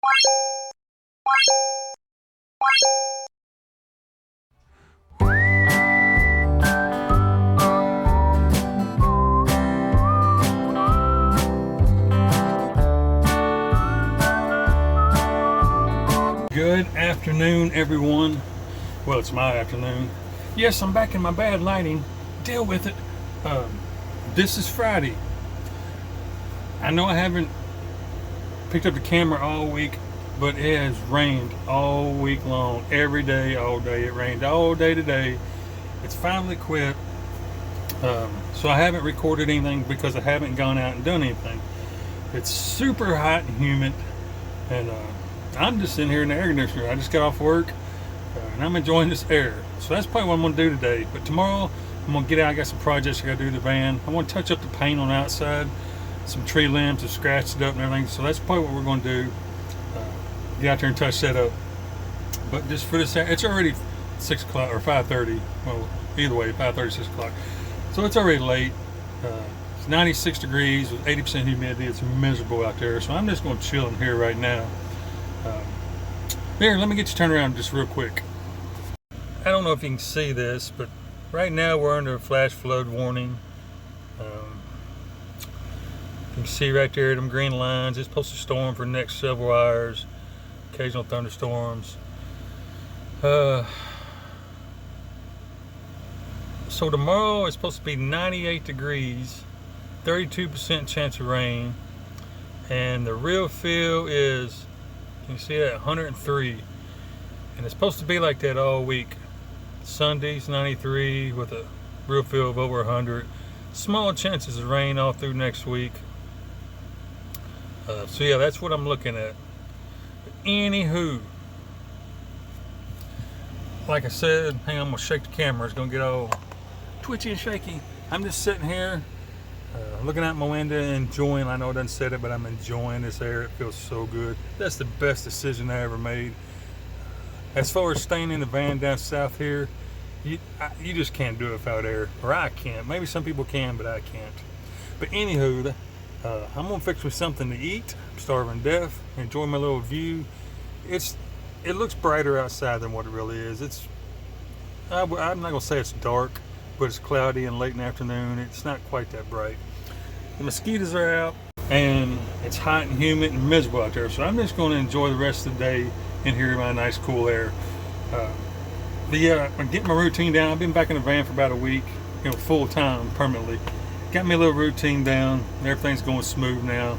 Good afternoon, everyone. Well, it's my afternoon. Yes, I'm back in my bad lighting. Deal with it. This is Friday. I know I haven't picked up the camera all week, but it has rained all week long, every day, all day. It rained all day today. It's finally quit. So I haven't recorded anything because I haven't gone out and done anything. It's super hot and humid, and I'm just sitting here in the air conditioner. I just got off work, and I'm enjoying this air. So that's probably what I'm going to do today. But tomorrow, I'm going to get out. I got some projects I got to do to the van. I want to touch up the paint on the outside. Some tree limbs have scratched it up and everything. So that's probably what we're going to do. Get out there and touch that up. But just for this, it's already 6 o'clock or 5:30. Well, either way, 5:30, 6 o'clock. So it's already late. It's 96 degrees with 80% humidity. It's miserable out there. So I'm just going to chill in here right now. Here, let me get you turned around just real quick. I don't know if you can see this, but right now we're under a flash flood warning. You can see right there them green lines. It's supposed to storm for the next several hours. Occasional thunderstorms. So tomorrow it's supposed to be 98 degrees, 32% chance of rain, and the real feel is, you see that, 103, and it's supposed to be like that all week. Sunday's 93 with a real feel of over 100. Small chances of rain all through next week. So yeah, that's what I'm looking at. But anywho, like I said, hang on, I'm gonna shake the camera. It's gonna get all twitchy and shaky. I'm just sitting here looking out my window, enjoying. I know I done said it, but I'm enjoying this air. It feels so good. That's the best decision I ever made. As far as staying in the van down south here, you just can't do it without air. Or I can't. Maybe some people can, but I can't. But anywho, I'm gonna fix me something to eat. I'm starving to death. Enjoy my little view. It looks brighter outside than what it really is. I'm not gonna say it's dark, but it's cloudy and late in the afternoon. It's not quite that bright. The mosquitoes are out, and it's hot and humid and miserable out there. So I'm just going to enjoy the rest of the day in here in my nice cool air. But yeah, I'm getting my routine down. I've been back in the van for about a week, full time, permanently. Got me a little routine down. Everything's going smooth now.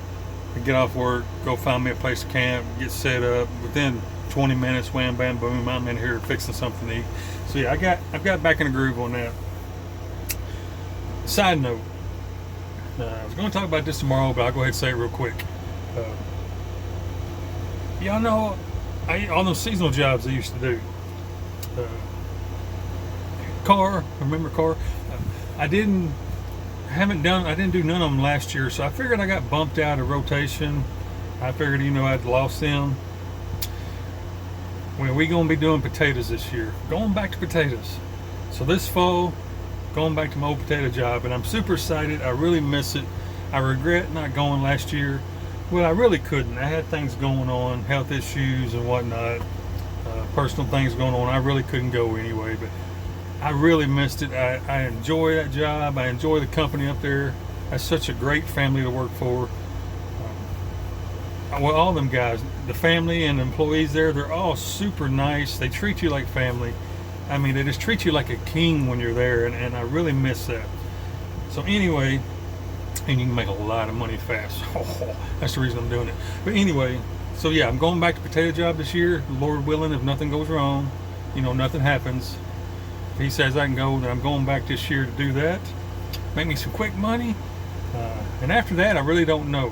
I get off work, go find me a place to camp, get set up. Within 20 minutes, wham, bam, boom, I'm in here fixing something to eat. So yeah, I've got back in the groove on that. Side note, I was going to talk about this tomorrow, but I'll go ahead and say it real quick. Y'all know all those seasonal jobs I used to do. Remember car? I didn't do none of them last year, so I figured I got bumped out of rotation. I figured, I'd lost them. Well, we're going to be doing potatoes this year. Going back to potatoes. So this fall, going back to my old potato job, and I'm super excited. I really miss it. I regret not going last year. Well, I really couldn't. I had things going on, health issues and whatnot, personal things going on. I really couldn't go anyway, but I really missed it. I enjoy that job. I enjoy the company up there. That's such a great family to work for. Well, all them guys, the family and the employees there, they're all super nice. They treat you like family. I mean, they just treat you like a king when you're there, and I really miss that. So anyway, and you can make a lot of money fast. That's the reason I'm doing it. But anyway, so yeah, I'm going back to potato job this year, Lord willing, if nothing goes wrong, nothing happens. If he says I can go, then I'm going back this year to do that. Make me some quick money. And after that, I really don't know.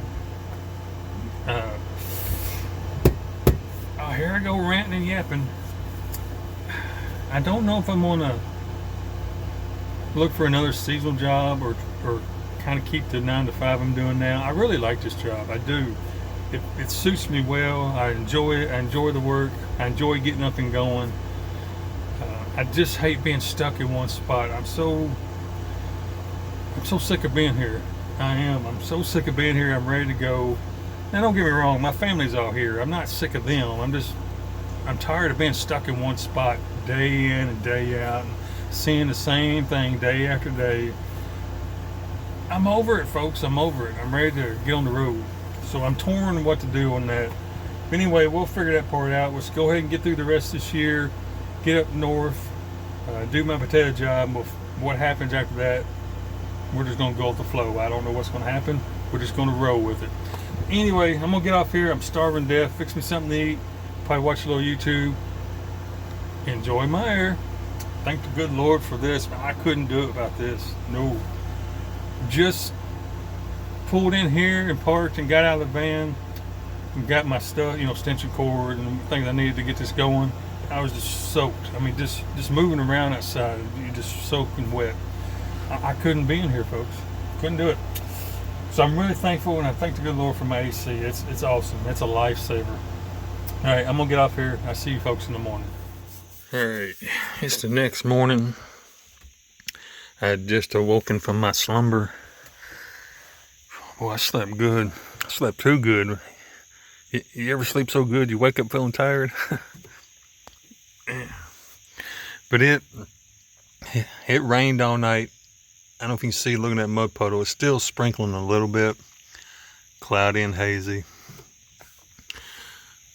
Oh, here I go ranting and yapping. I don't know if I'm gonna look for another seasonal job or kind of keep the 9 to 5 I'm doing now. I really like this job. I do. It suits me well. I enjoy it. I enjoy the work. I enjoy getting up and going. I just hate being stuck in one spot. I'm so sick of being here. I am. I'm so sick of being here. I'm ready to go. Now don't get me wrong, my family's all here. I'm not sick of them. I'm tired of being stuck in one spot day in and day out and seeing the same thing day after day. I'm over it, folks. I'm over it. I'm ready to get on the road. So I'm torn what to do on that. But anyway, we'll figure that part out. Let's go ahead and get through the rest of this year, get up north, do my potato job. What happens after that, we're just going to go with the flow. I don't know what's going to happen. We're just going to roll with it. Anyway, I'm going to get off here. I'm starving to death. Fix me something to eat. Probably watch a little YouTube. Enjoy my air. Thank the good Lord for this. I couldn't do it without this. No. Just pulled in here and parked and got out of the van and got my stuff, extension cord and things I needed to get this going. I was just soaked. I mean, just moving around outside, you're just soaking wet. I couldn't be in here, folks. Couldn't do it. So I'm really thankful, and I thank the good Lord for my AC. It's awesome. It's a lifesaver. All right, I'm gonna get off here. I'll see you folks in the morning. All right, it's the next morning. I had just awoken from my slumber. Boy, I slept good. I slept too good. You ever sleep so good you wake up feeling tired? But it rained all night. I don't know if you can see looking at that mud puddle. It's still sprinkling a little bit. Cloudy and hazy.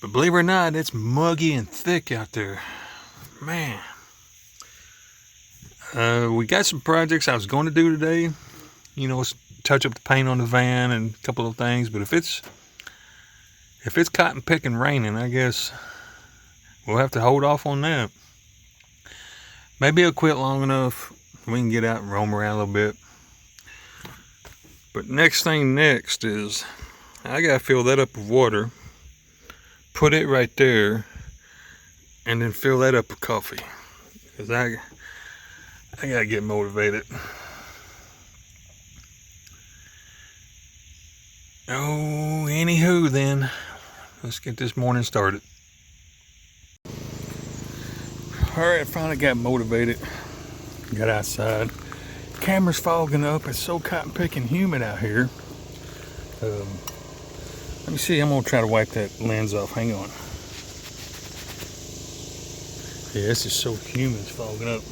But believe it or not, it's muggy and thick out there. Man. We got some projects I was going to do today. Touch up the paint on the van and a couple of things. But if it's cotton picking raining, I guess we'll have to hold off on that. Maybe it'll quit long enough. We can get out and roam around a little bit. But next is I gotta fill that up with water, put it right there, and then fill that up with coffee. Because I gotta get motivated. Oh, anywho then, let's get this morning started. Alright, finally got motivated. Got outside. Camera's fogging up. It's so cotton picking humid out here. Let me see. I'm gonna try to wipe that lens off. Hang on. Yeah, this is so humid. It's fogging up.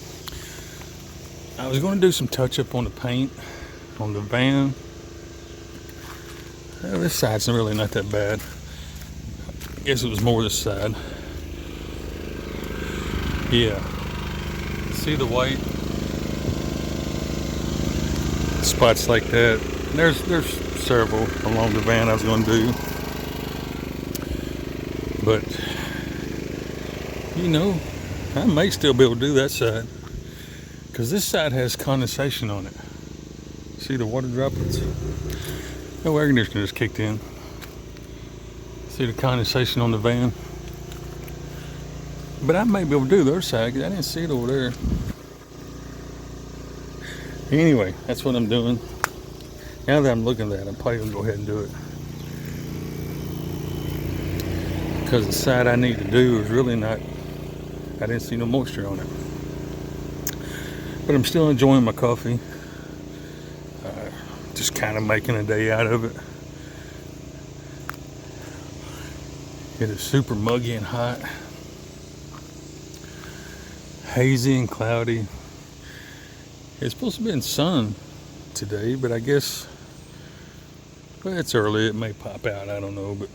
I was gonna do some touch up on the paint on the van. Well, this side's really not that bad. I guess it was more this side. Yeah. See the white spots like that. There's several along the van I was going to do, but I may still be able to do that side because this side has condensation on it. See the water droplets? No, air conditioner just kicked in. See the condensation on the van? But I may be able to do the other side because I didn't see it over there. Anyway, that's what I'm doing. Now that I'm looking at that, I'm probably going to go ahead and do it. Because the side I need to do is really not, I didn't see no moisture on it. But I'm still enjoying my coffee. Just kind of making a day out of it. It is super muggy and hot. Hazy and cloudy. It's supposed to be in sun today, but I guess, well, it's early. It may pop out. I don't know, but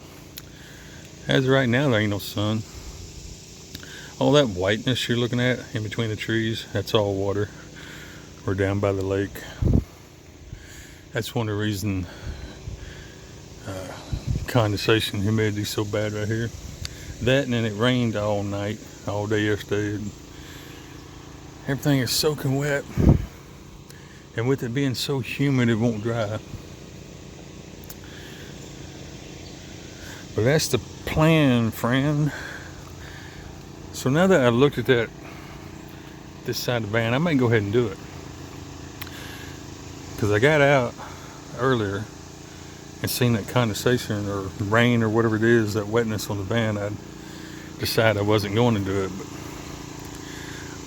as of right now, there ain't no sun. All that whiteness you're looking at in between the trees, that's all water. We're down by the lake. That's one of the reasons condensation, humidity is so bad right here. That, and then it rained all night, all day yesterday. Everything is soaking wet. And with it being so humid, it won't dry. But that's the plan, friend. So now that I looked at this side of the van, I may go ahead and do it. Because I got out earlier and seen that condensation or rain or whatever it is, that wetness on the van. I decided I wasn't going to do it, but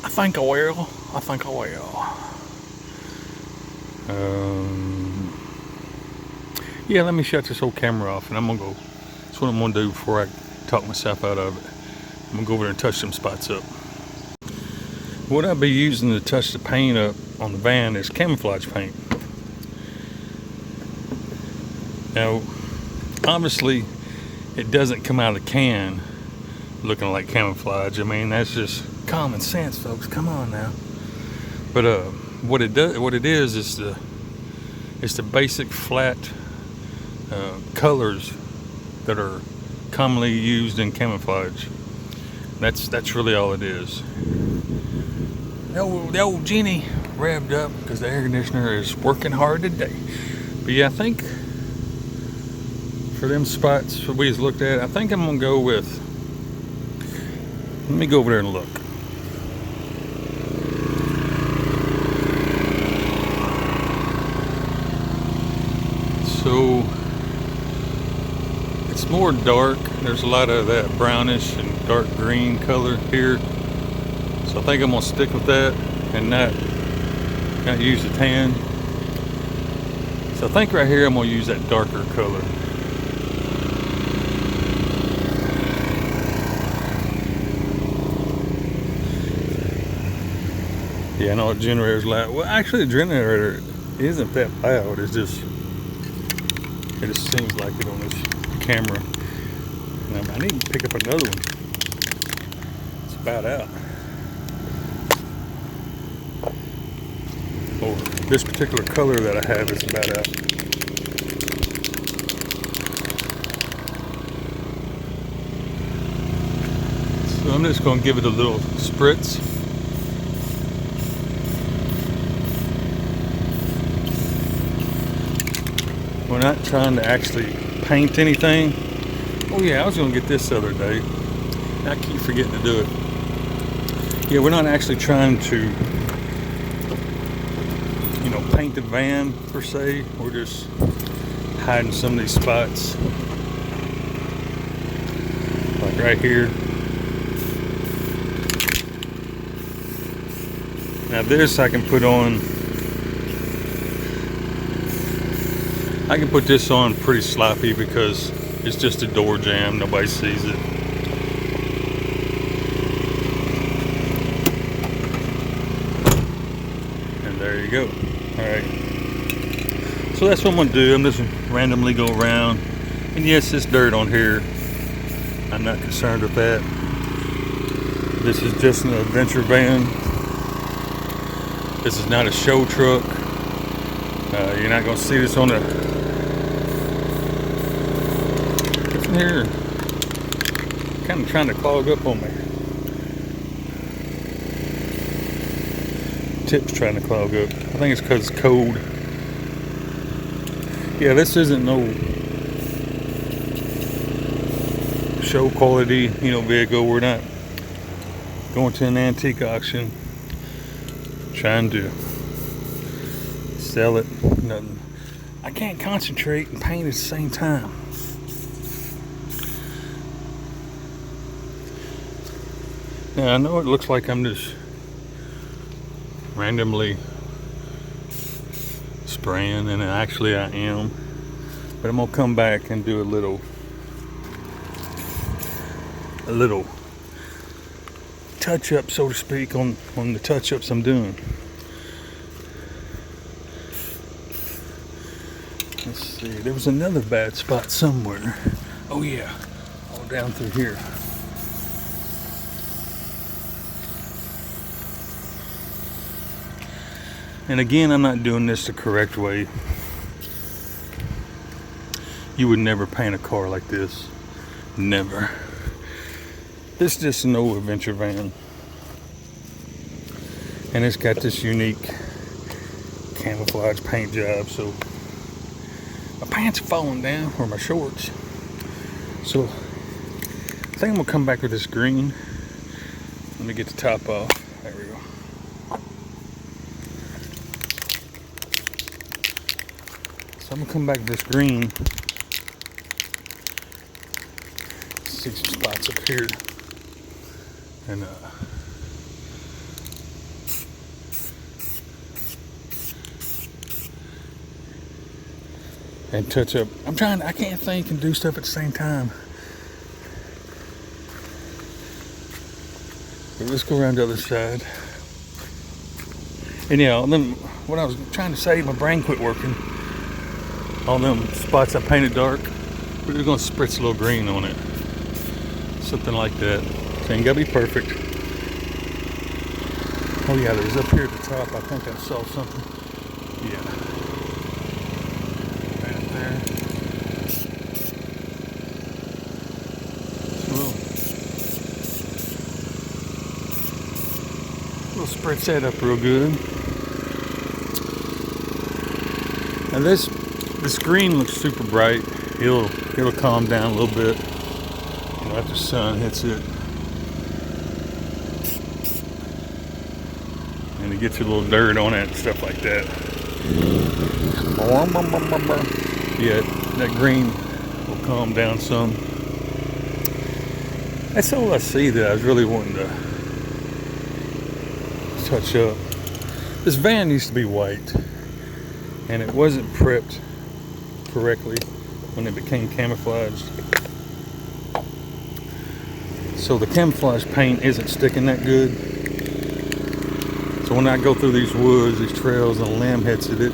I think I will. Yeah, let me shut this whole camera off and I'm gonna go. That's what I'm gonna do before I talk myself out of it. I'm gonna go over there and touch some spots up. What I'll be using to touch the paint up on the van is camouflage paint. Now, obviously, it doesn't come out of the can looking like camouflage. I mean, that's just common sense, folks. Come on now. But what it is it's the basic flat colors that are commonly used in camouflage. That's really all it is. The old Genie revved up because the air conditioner is working hard today. But yeah, I think for them spots that we just looked at, I think I'm gonna go with. Let me go over there and look. So it's more dark. There's a lot of that brownish and dark green color here. So I think I'm gonna stick with that and not use the tan. So I think right here I'm gonna use that darker color. Yeah, I know the generator's loud. Well, actually the generator isn't that loud. It just seems like it on this camera. And I need to pick up another one. It's about out. Or this particular color that I have is about out. So I'm just going to give it a little spritz. We're not trying to actually paint anything. Oh yeah, I was going to get this the other day. I keep forgetting to do it. Yeah, we're not actually trying to paint the van per se. We're just hiding some of these spots, like right here. Now this I can put on. I can put this on pretty sloppy because it's just a door jamb. Nobody sees it. And there you go. Alright, so that's what I'm going to do. I'm just randomly go around, and yes, it's dirt on here. I'm not concerned with that. This is just an adventure van. This is not a show truck. You're not going to see this on the... What's in here? Kind of trying to clog up on me. Tip's trying to clog up. I think it's because it's cold. Yeah, this isn't no show quality, vehicle. We're not going to an antique auction trying to sell it. Nothing. I can't concentrate and paint at the same time. Now I know it looks like I'm just randomly spraying, and actually I am, but I'm gonna come back and do a little touch up, so to speak, on the touch ups I'm doing. Let's see, there was another bad spot somewhere. Oh yeah, all down through here. And again, I'm not doing this the correct way. You would never paint a car like this. Never. This is just an old adventure van. And it's got this unique camouflage paint job. So my pants are falling down, or my shorts. So I think I'm gonna come back with this green. Let me get the top off. There we go. So I'm gonna come back with this green. See some spots up here. And and touch up. I can't think and do stuff at the same time. But let's go around the other side. And yeah, what I was trying to say, my brain quit working. All them spots I painted dark, we're just gonna spritz a little green on it. Something like that. So ain't gotta be perfect. Oh yeah, there's up here at the top, I think I saw something. Yeah. Right up there. We'll spritz that up real good. Now this green looks super bright. It'll calm down a little bit, you know, after the sun hits it, and it gets a little dirt on it and stuff like that. Yeah, that green will calm down some. That's all I see that I was really wanting to touch up. This van used to be white, and it wasn't prepped correctly when it became camouflaged. So the camouflage paint isn't sticking that good. So when I go through these woods, these trails, and a limb hits it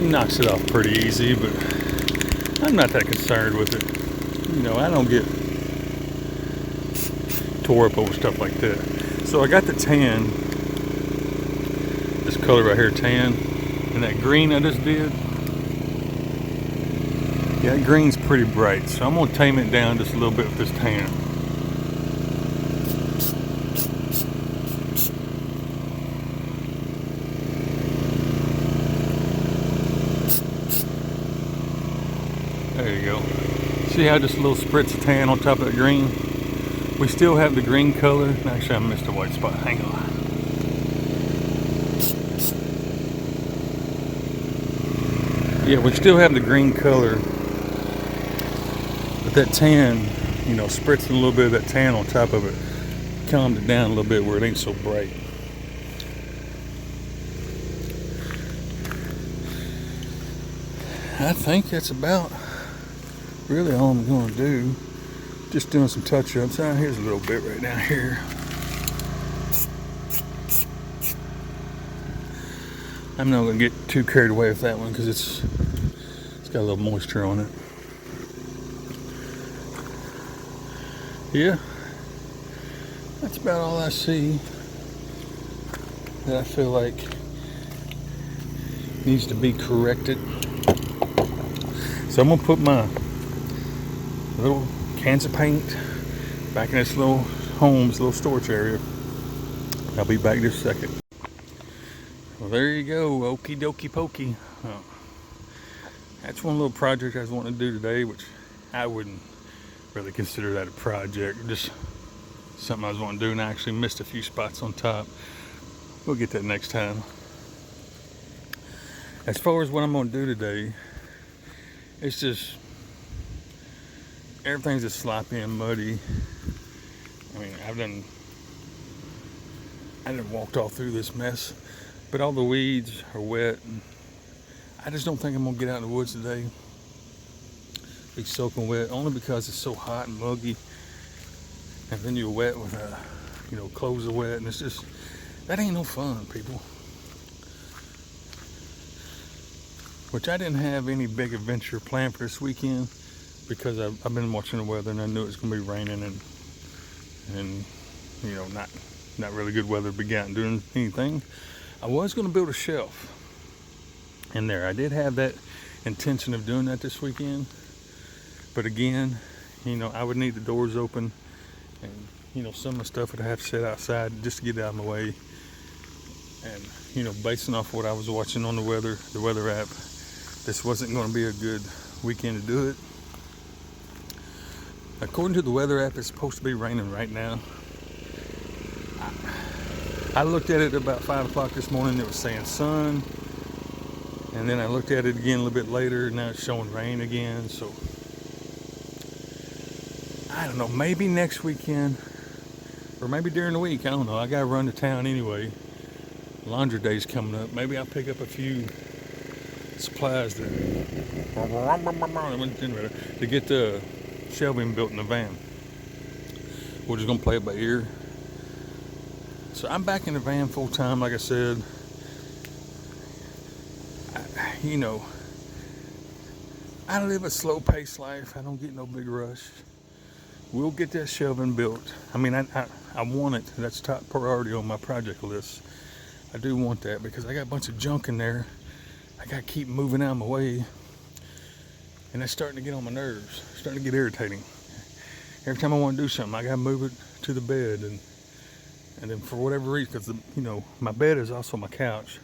knocks it off pretty easy, but I'm not that concerned with it. You know, I don't get tore up over stuff like that. So I got the tan, this color right here, tan, and that green I just did. Yeah, that green's pretty bright, so I'm gonna tame it down just a little bit with this tan. There you go. See how just a little spritz of tan on top of that green? We still have the green color. Actually, I missed a white spot. Hang on. Yeah, we still have the green color. But that tan, you know, spritzing a little bit of that tan on top of it, calmed it down a little bit where it ain't so bright. I think that's about really all I'm going to do. Just doing some touch-ups. Here's a little bit right down here. I'm not going to get too carried away with that one because it's got a little moisture on it. Yeah, that's about all I see that I feel like needs to be corrected. So I'm going to put my little cans of paint back in this little little storage area. I'll be back in just a second. Well, there you go, okie dokie pokey. That's one little project I was wanting to do today, which I wouldn't really consider that a project, just something I was wanting to do, and I actually missed a few spots on top. We'll get that next time. As far as what I'm going to do today, it's just everything's just sloppy and muddy. I mean, I done walked all through this mess, but all the weeds are wet, and I just don't think I'm gonna get out in the woods today. Be soaking wet, only because it's so hot and muggy, and then you're wet with clothes are wet, and it's just, that ain't no fun, people. Which I didn't have any big adventure planned for this weekend, because I've been watching the weather and I knew it was gonna be raining and you know, not really good weather to be out and doing anything. I was gonna build a shelf in there. I did have that intention of doing that this weekend, but again, you know, I would need the doors open, and you know, some of the stuff would have to sit outside just to get it out of my way. And you know, basing off what I was watching on the weather app, this wasn't going to be a good weekend to do it. According to the weather app, it's supposed to be raining right now. I looked at it about 5 o'clock this morning. It was saying sun, and then I looked at it again a little bit later. Now it's showing rain again. So I don't know. Maybe next weekend, or maybe during the week. I don't know. I gotta run to town anyway. Laundry day's coming up. Maybe I'll pick up a few supplies to get the shelving built in the van. We're just gonna play it by ear. So I'm back in the van full time, like I said. I live a slow paced life. I don't get no big rush. We'll get that shelving built. I mean, I want it. That's top priority on my project list. I do want that because I got a bunch of junk in there. I got to keep moving out of my way. And that's starting to get on my nerves. Starting to get irritating. Every time I want to do something, I got to move it to the bed. And then for whatever reason, because, my bed is also my couch.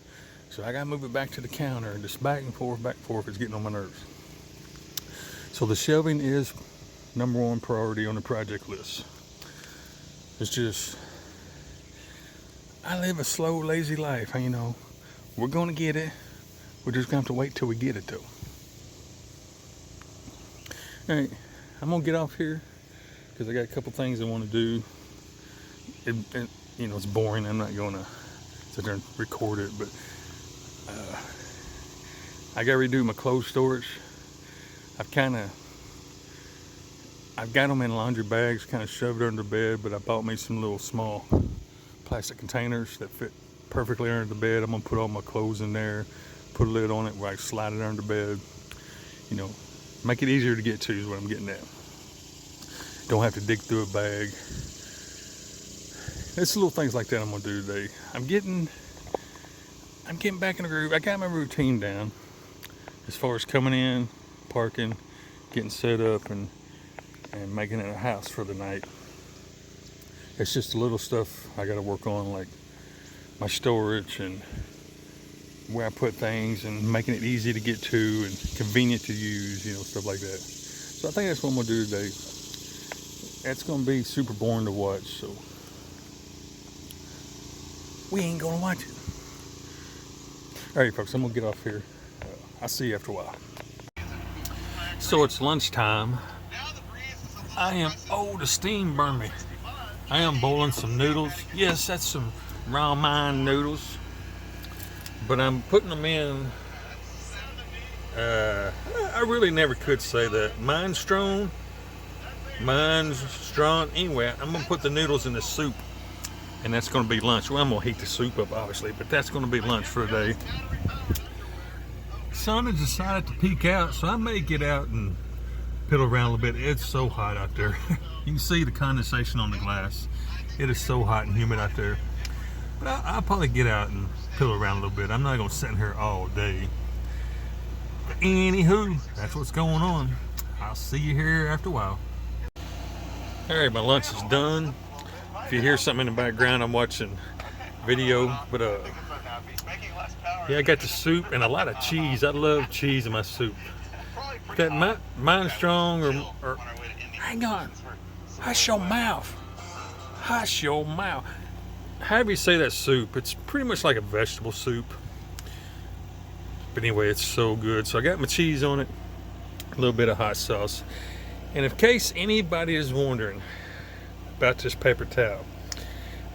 So I got to move it back to the counter. And just back and forth, it's getting on my nerves. So the shelving is number one priority on the project list. It's just, I live a slow, lazy life. We're going to get it. We're just going to have to wait till we get it, though. All right, I'm going to get off here because I got a couple things I want to do. It's boring. I'm not going to sit there and record it, but I got to redo my clothes storage. I've got them in laundry bags, kind of shoved under the bed, but I bought me some little small plastic containers that fit perfectly under the bed. I'm gonna put all my clothes in there, put a lid on it where I slide it under the bed. Make it easier to get to is what I'm getting at. Don't have to dig through a bag. It's little things like that I'm gonna do today. I'm getting back in the groove. I got my routine down as far as coming in, parking, getting set up, and making it a house for the night. It's just the little stuff I got to work on, like my storage and where I put things and making it easy to get to and convenient to use, stuff like that. So I think that's what I'm going to do today. It's going to be super boring to watch, so we ain't going to watch it. All right, folks, I'm going to get off here. I'll see you after a while. So it's lunchtime. The steam burned me. I am boiling some noodles. Yes, that's some raw mine noodles. But I'm putting them in, I really never could say that. Mine's strong. Anyway, I'm going to put the noodles in the soup. And that's going to be lunch. Well, I'm going to heat the soup up, obviously. But that's going to be lunch for the day. Sun has decided to peek out, so I may get out and piddle around a little bit. It's so hot out there. You can see the condensation on the glass. It is so hot and humid out there. But I'll probably get out and piddle around a little bit. I'm not going to sit in here all day. But anywho, that's what's going on. I'll see you here after a while. Alright, my lunch is done. If you hear something in the background, I'm watching video. But yeah, I got the soup and a lot of cheese. I love cheese in my soup. That mine's strong or hang on. Hush your mouth. Hush your mouth. However you say that soup, it's pretty much like a vegetable soup. But anyway, it's so good. So I got my cheese on it, a little bit of hot sauce. And in case anybody is wondering about this paper towel,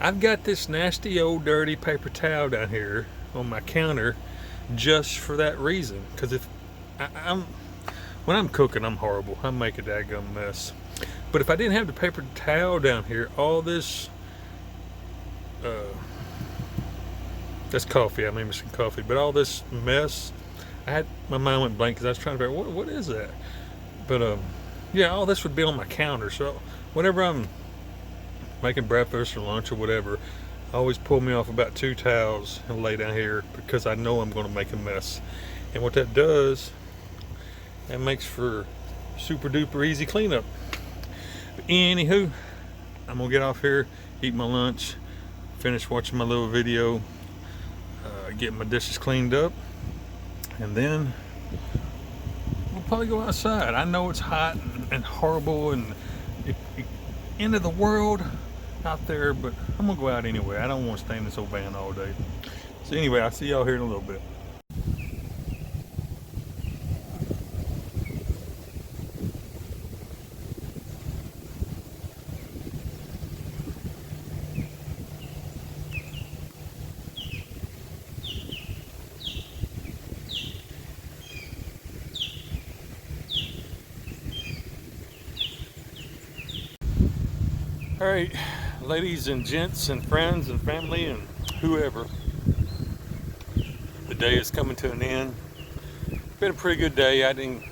I've got this nasty old dirty paper towel down here on my counter just for that reason. Because when I'm cooking, I'm horrible. I make a daggum mess. But if I didn't have the paper towel down here, all this, that's coffee. I made me some coffee. But all this mess, my mind went blank because I was trying to figure out what is that. But yeah, all this would be on my counter. So whenever I'm making breakfast or lunch or whatever, I always pull me off about 2 towels and lay down here because I know I'm going to make a mess. And what that does, that makes for super duper easy cleanup. But anywho, I'm gonna get off here, eat my lunch, finish watching my little video, get my dishes cleaned up, and then we'll probably go outside. I know it's hot and horrible and end of the world out there, but I'm gonna go out anyway. I don't want to stay in this old van all day. So anyway, I'll see y'all here in a little bit. All right, ladies and gents and friends and family and whoever, the day is coming to an end. Been a pretty good day. I didn't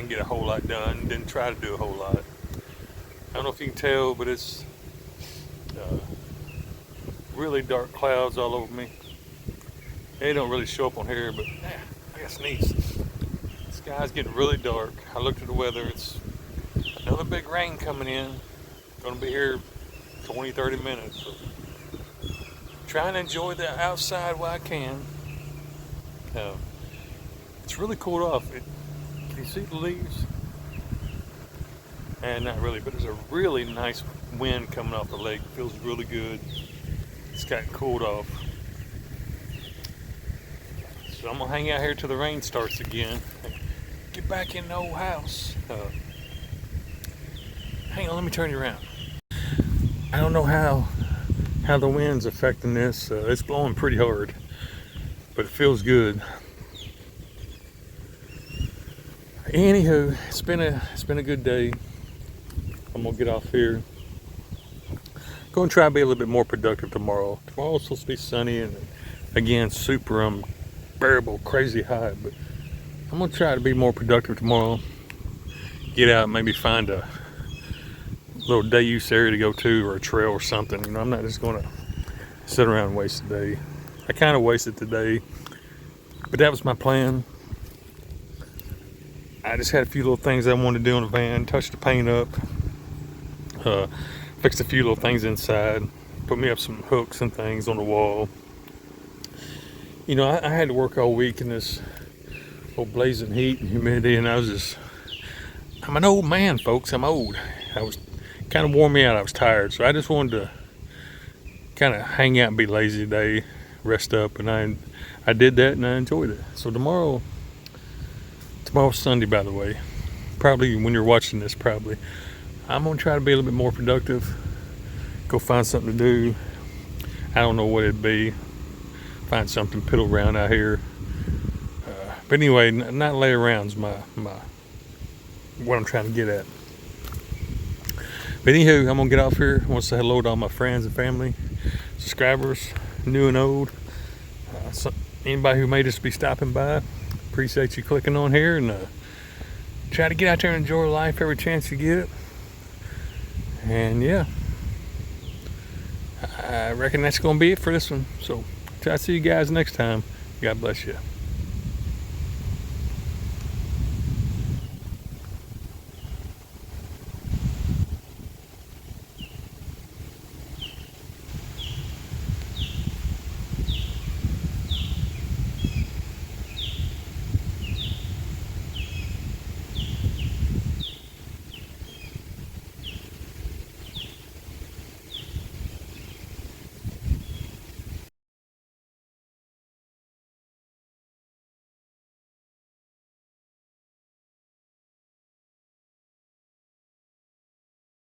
get a whole lot done. Didn't try to do a whole lot. I don't know if you can tell, but it's really dark clouds all over me. They don't really show up on here, but I got sneeze. The sky's getting really dark. I looked at the weather. It's another big rain coming in. Gonna be here 20-30 minutes. So trying to enjoy the outside while I can. It's really cooled off. Can you see the leaves? And not really, but there's a really nice wind coming off the lake. Feels really good. It's gotten cooled off. So I'm gonna hang out here till the rain starts again. Get back in the old house. Hang on, let me turn you around. I don't know how the wind's affecting this. It's blowing pretty hard, but it feels good. Anywho, it's been a good day. I'm gonna get off here. Going to try to be a little bit more productive tomorrow. Tomorrow's supposed to be sunny and again super unbearable, crazy hot. But I'm gonna try to be more productive tomorrow. Get out, maybe find a little day use area to go to or a trail or something. You know, I'm not just gonna sit around and waste the day. I kind of wasted today, but that was my plan. I just had a few little things I wanted to do in the van. Touch the paint up. Fixed a few little things inside. Put me up some hooks and things on the wall. You know, I had to work all week in this old blazing heat and humidity, and I'm an old man, folks. I'm old. I was kind of wore me out. I was tired, so I just wanted to kind of hang out and be lazy today, rest up, and I did that and I enjoyed it. So tomorrow's Sunday, by the way. Probably when you're watching this, I'm gonna try to be a little bit more productive. Go find something to do. I don't know what it'd be. Find something, piddle around out here. But anyway, not lay around is my what I'm trying to get at. But anywho, I'm gonna get off here. I want to say hello to all my friends and family, subscribers, new and old. Anybody who may just be stopping by, appreciate you clicking on here, and try to get out there and enjoy life every chance you get. And yeah, I reckon that's gonna be it for this one. So try to see you guys next time. God bless you.